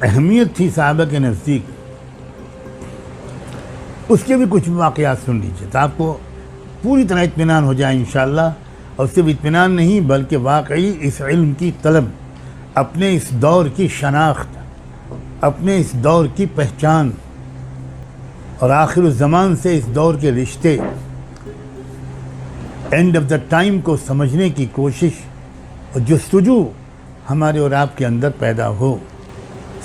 اہمیت تھی صحابہ کے نزدیک، اس کے بھی کچھ واقعات سن لیجیے تو آپ کو پوری طرح اطمینان ہو جائے انشاءاللہ۔ اور صرف اطمینان نہیں بلکہ واقعی اس علم کی طلب، اپنے اس دور کی شناخت، اپنے اس دور کی پہچان اور آخر الزمان سے اس دور کے رشتے، اینڈ آف دا ٹائم کو سمجھنے کی کوشش اور جستجو ہمارے اور آپ کے اندر پیدا ہو۔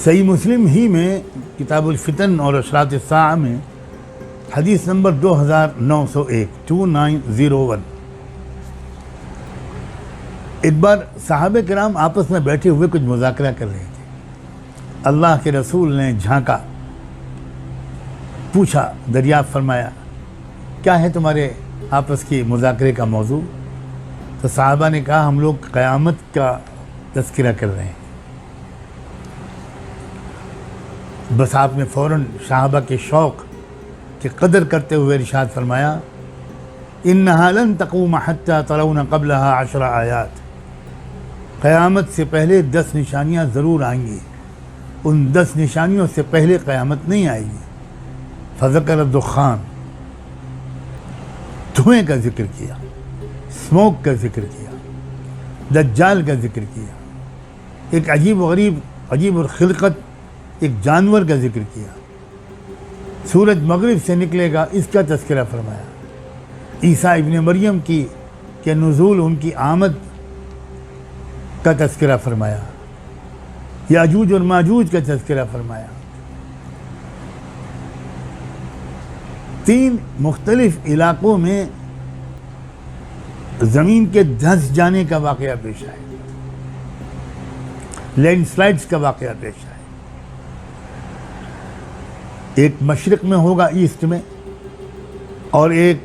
صحیح مسلم ہی میں کتاب الفتن اور اشراط الساعہ میں حدیث نمبر 2901 ایک بار صحابہ کرام آپس میں بیٹھے ہوئے کچھ مذاکرہ کر رہے تھے۔ اللہ کے رسول نے جھانکا، پوچھا، دریافت فرمایا، کیا ہے تمہارے آپس کے مذاکرے کا موضوع؟ تو صحابہ نے کہا، ہم لوگ قیامت کا تذکرہ کر رہے ہیں۔ بس آپ نے فوراً صحابہ کے شوق کی قدر کرتے ہوئے ارشاد فرمایا، انہا لن تقوم حتی ترون قبلها 10 آیات، قیامت سے پہلے 10 نشانیاں ضرور آئیں گی، ان 10 نشانیوں سے پہلے قیامت نہیں آئے گی۔ فذکر الدخان، دھوئیں کا ذکر کیا، اسموک کا ذکر کیا، دجال کا ذکر کیا، ایک عجیب الخلقت ایک جانور کا ذکر کیا، سورج مغرب سے نکلے گا اس کا تذکرہ فرمایا، عیسیٰ ابن مریم کے نزول، ان کی آمد کا تذکرہ فرمایا، یاجوج اور ماجوج کا تذکرہ فرمایا۔ 3 مختلف علاقوں میں زمین کے دھنس جانے کا واقعہ پیش آئے، لینڈ سلائڈز کا واقعہ پیش آئے۔ ایک مشرق میں ہوگا ایسٹ میں، اور ایک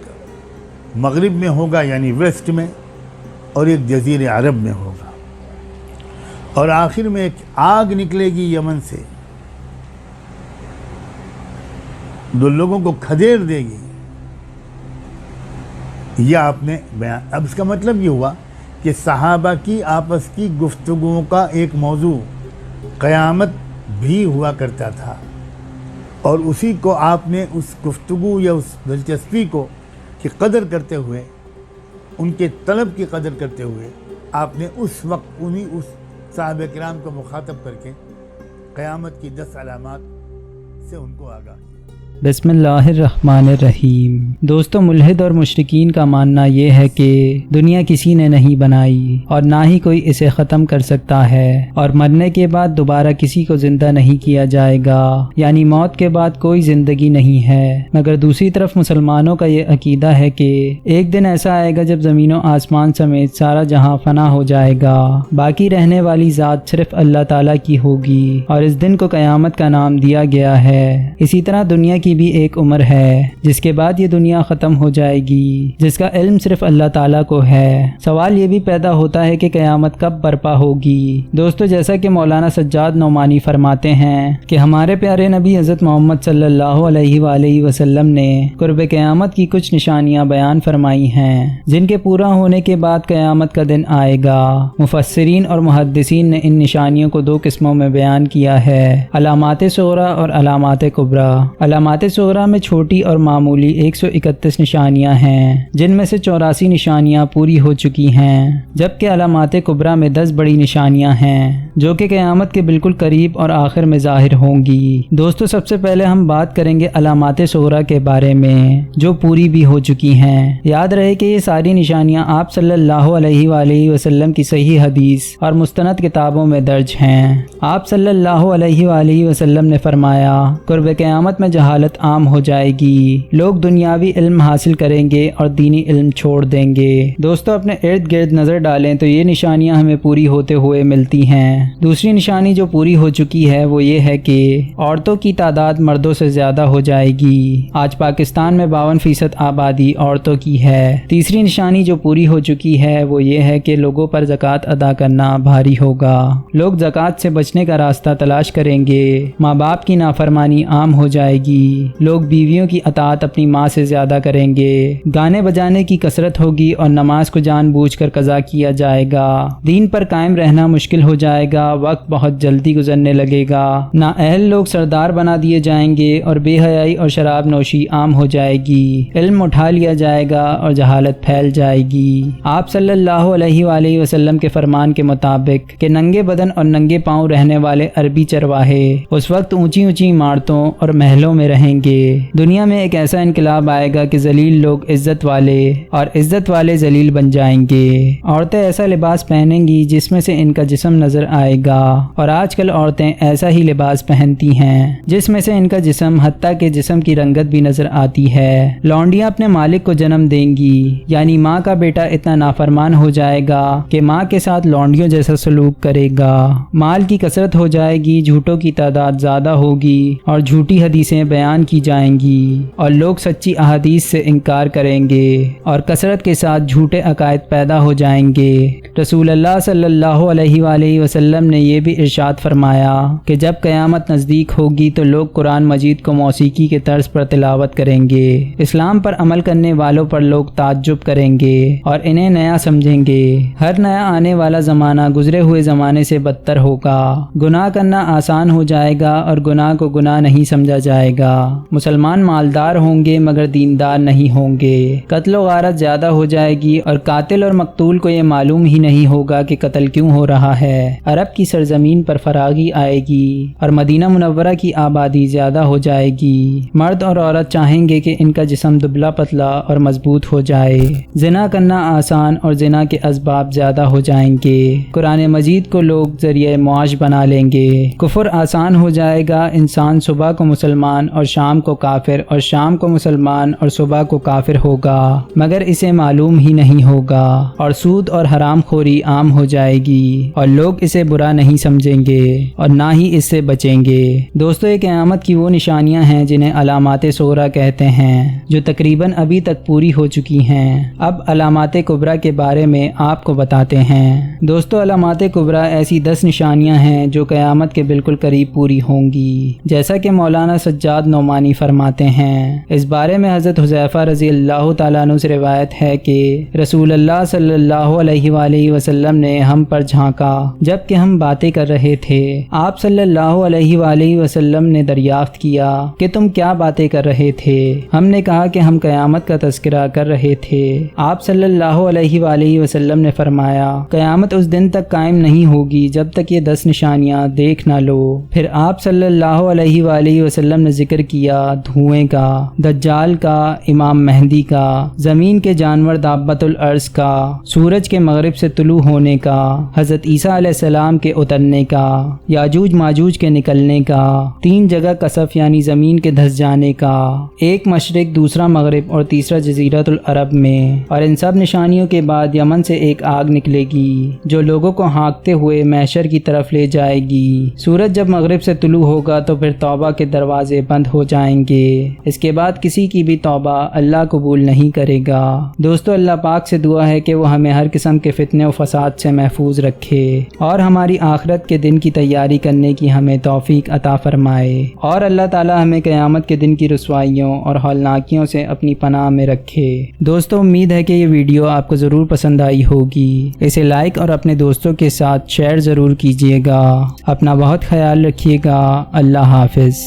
مغرب میں ہوگا یعنی ویسٹ میں، اور ایک جزیرہ عرب میں ہوگا، اور آخر میں ایک آگ نکلے گی یمن سے، جو لوگوں کو کھدیر دے گی۔ یہ آپ نے بیان، اب اس کا مطلب یہ ہوا کہ صحابہ کی آپس کی گفتگوؤں کا ایک موضوع قیامت بھی ہوا کرتا تھا، اور اسی کو آپ نے اس گفتگو یا اس دلچسپی کو کی قدر کرتے ہوئے، ان کے طلب کی قدر کرتے ہوئے، آپ نے اس وقت اس صحابہ کرام کو مخاطب کر کے قیامت کی 10 علامات سے ان کو آگاہ کیا۔ بسم اللہ الرحمن الرحیم۔ دوستو، ملحد اور مشرکین کا ماننا یہ ہے کہ دنیا کسی نے نہیں بنائی اور نہ ہی کوئی اسے ختم کر سکتا ہے، اور مرنے کے بعد دوبارہ کسی کو زندہ نہیں کیا جائے گا، یعنی موت کے بعد کوئی زندگی نہیں ہے۔ مگر دوسری طرف مسلمانوں کا یہ عقیدہ ہے کہ ایک دن ایسا آئے گا جب زمین و آسمان سمیت سارا جہاں فنا ہو جائے گا، باقی رہنے والی ذات صرف اللہ تعالیٰ کی ہوگی، اور اس دن کو قیامت کا نام دیا گیا ہے۔ اسی طرح دنیا کی بھی ایک عمر ہے جس کے بعد یہ دنیا ختم ہو جائے گی، جس کا علم صرف اللہ تعالیٰ کو ہے۔ سوال یہ بھی پیدا ہوتا ہے کہ قیامت کب برپا ہوگی۔ دوستو، جیسا کہ مولانا سجاد نعمانی فرماتے ہیں کہ ہمارے پیارے نبی حضرت محمد صلی اللہ علیہ وآلہ وسلم نے قرب قیامت کی کچھ نشانیاں بیان فرمائی ہیں، جن کے پورا ہونے کے بعد قیامت کا دن آئے گا۔ مفسرین اور محدثین نے ان نشانیوں کو 2 قسموں میں بیان کیا ہے، علامات صغریٰ اور علامات کبریٰ۔ علامات صغریٰ میں چھوٹی اور معمولی 131 نشانیاں ہیں، جن میں سے 84 نشانیاں پوری ہو چکی ہیں، جبکہ علامات کبریٰ میں 10 بڑی نشانیاں ہیں جو کہ قیامت کے بالکل قریب اور آخر میں ظاہر ہوں گی۔ دوستو، سب سے پہلے ہم بات کریں گے علامات صغریٰ کے بارے میں جو پوری بھی ہو چکی ہیں۔ یاد رہے کہ یہ ساری نشانیاں آپ صلی اللہ علیہ وآلہ وسلم کی صحیح حدیث اور مستند کتابوں میں درج ہیں۔ آپ صلی اللہ علیہ وآلہ وسلم نے فرمایا، قرب قیامت میں جہالت عام ہو جائے گی، لوگ دنیاوی علم حاصل کریں گے اور دینی علم چھوڑ دیں گے۔ دوستو، اپنے ارد گرد نظر ڈالیں تو یہ نشانیاں ہمیں پوری ہوتے ہوئے ملتی ہیں۔ دوسری نشانی جو پوری ہو چکی ہے وہ یہ ہے کہ عورتوں کی تعداد مردوں سے زیادہ ہو جائے گی۔ آج پاکستان میں 52% آبادی عورتوں کی ہے۔ تیسری نشانی جو پوری ہو چکی ہے وہ یہ ہے کہ لوگوں پر زکوٰۃ ادا کرنا بھاری ہوگا، لوگ زکوٰۃ سے بچنے کا راستہ تلاش کریں گے، ماں باپ کی نافرمانی عام ہو جائے گی، لوگ بیویوں کی اطاعت اپنی ماں سے زیادہ کریں گے، گانے بجانے کی کثرت ہوگی اور نماز کو جان بوجھ کر قضا کیا جائے گا، دین پر قائم رہنا مشکل ہو جائے گا، وقت بہت جلدی گزرنے لگے گا، نااہل لوگ سردار بنا دیے جائیں گے اور بے حیائی اور شراب نوشی عام ہو جائے گی، علم اٹھا لیا جائے گا اور جہالت پھیل جائے گی۔ آپ صلی اللہ علیہ وآلہ وسلم کے فرمان کے مطابق کہ ننگے بدن اور ننگے پاؤں رہنے والے عربی چرواہے اس وقت اونچی اونچی عمارتوں اور محلوں میں رہیں گے۔ دنیا میں ایک ایسا انقلاب آئے گا کہ ذلیل لوگ عزت والے اور عزت والے ذلیل بن جائیں گے۔ عورتیں ایسا لباس پہنیں گی جس میں سے ان کا جسم نظر آئے گا، اور آج کل عورتیں ایسا ہی لباس پہنتی ہیں جس میں سے ان کا جسم حتیٰ کہ جسم کی رنگت بھی نظر آتی ہے۔ لونڈیاں اپنے مالک کو جنم دیں گی، یعنی ماں کا بیٹا اتنا نافرمان ہو جائے گا کہ ماں کے ساتھ لونڈیوں جیسا سلوک کرے گا۔ مال کی کثرت ہو جائے گی، جھوٹوں کی تعداد زیادہ ہوگی اور جھوٹی حدیثیں بیان کی جائیں گی، اور لوگ سچی احادیث سے انکار کریں گے اور کثرت کے ساتھ جھوٹے عقائد پیدا ہو جائیں گے۔ رسول اللہ صلی اللہ علیہ وآلہ وسلم نے یہ بھی ارشاد فرمایا کہ جب قیامت نزدیک ہوگی تو لوگ قرآن مجید کو موسیقی کے طرز پر تلاوت کریں گے، اسلام پر عمل کرنے والوں پر لوگ تعجب کریں گے اور انہیں نیا سمجھیں گے۔ ہر نیا آنے والا زمانہ گزرے ہوئے زمانے سے بدتر ہوگا، گناہ کرنا آسان ہو جائے گا اور گناہ کو گناہ نہیں سمجھا جائے گا، مسلمان مالدار ہوں گے مگر دیندار نہیں ہوں گے، قتل و غارت زیادہ ہو جائے گی اور قاتل اور مقتول کو یہ معلوم ہی نہیں ہوگا کہ قتل کیوں ہو رہا ہے۔ عرب کی سرزمین پر فراغی آئے گی اور مدینہ منورہ کی آبادی زیادہ ہو جائے گی، مرد اور عورت چاہیں گے کہ ان کا جسم دبلا پتلا اور مضبوط ہو جائے، زنا کرنا آسان اور زنا کے اسباب زیادہ ہو جائیں گے، قرآن مجید کو لوگ ذریعہ معاش بنا لیں گے، کفر آسان ہو جائے گا، انسان صبح کو مسلمان اور شام کو کافر اور شام کو مسلمان اور صبح کو کافر ہوگا مگر اسے معلوم ہی نہیں ہوگا، اور سود اور حرام خوری عام ہو جائے گی اور لوگ اسے برا نہیں سمجھیں گے اور نہ ہی اس سے بچیں گے۔ دوستو، یہ قیامت کی وہ نشانیاں ہیں جنہیں علامات صغریٰ کہتے ہیں، جو تقریباً ابھی تک پوری ہو چکی ہیں۔ اب علامات کبریٰ کے بارے میں آپ کو بتاتے ہیں۔ دوستو، علامات کبریٰ ایسی 10 نشانیاں ہیں جو قیامت کے بالکل قریب پوری ہوں گی، جیسا کہ مولانا سجاد نعمانی فرماتے ہیں۔ اس بارے میں حضرت حذیفہ رضی اللہ تعالیٰ عنہ سے روایت ہے کہ رسول اللہ صلی اللہ علیہ وآلہ وسلم نے ہم پر جھانکا جب کہ ہم باتیں کر رہے تھے۔ آپ صلی اللہ علیہ وآلہ وسلم نے دریافت کیا کہ تم کیا باتیں کر رہے تھے؟ ہم نے کہا کہ ہم قیامت کا تذکرہ کر رہے تھے۔ آپ صلی اللہ علیہ وآلہ وسلم نے فرمایا، قیامت اس دن تک قائم نہیں ہوگی جب تک یہ 10 نشانیاں دیکھ نہ لو۔ پھر آپ صلی اللہ علیہ وآلہ وسلم نے ذکر کیا دھوئیں کا، دجال کا، امام مہدی کا، زمین کے جانور دابت الارض کا، سورج کے مغرب سے طلوع ہونے کا، حضرت عیسیٰ علیہ السلام کے اترنے کا، یاجوج ماجوج کے نکلنے کا، 3 جگہ کسف یعنی زمین کے دھس جانے کا، ایک مشرق، دوسرا مغرب اور تیسرا جزیرۃ العرب میں، اور ان سب نشانیوں کے بعد یمن سے ایک آگ نکلے گی جو لوگوں کو ہانکتے ہوئے محشر کی طرف لے جائے گی۔ سورج جب مغرب سے طلوع ہوگا تو پھر توبہ کے دروازے بند ہو جائیں گے، اس کے بعد کسی کی بھی توبہ اللہ قبول نہیں کرے گا۔ دوستو، اللہ پاک سے دعا ہے کہ وہ ہمیں ہر قسم کے فتنے و فساد سے محفوظ رکھے اور ہماری آخرت کے دن کی تیاری کرنے کی ہمیں توفیق عطا فرمائے، اور اللہ تعالی ہمیں قیامت کے دن کی رسوائیوں اور ہولناکیوں سے اپنی پناہ میں رکھے۔ دوستو، امید ہے کہ یہ ویڈیو آپ کو ضرور پسند آئی ہوگی، اسے لائک اور اپنے دوستوں کے ساتھ شیئر ضرور کیجیے گا۔ اپنا بہت خیال رکھیے گا۔ اللہ حافظ۔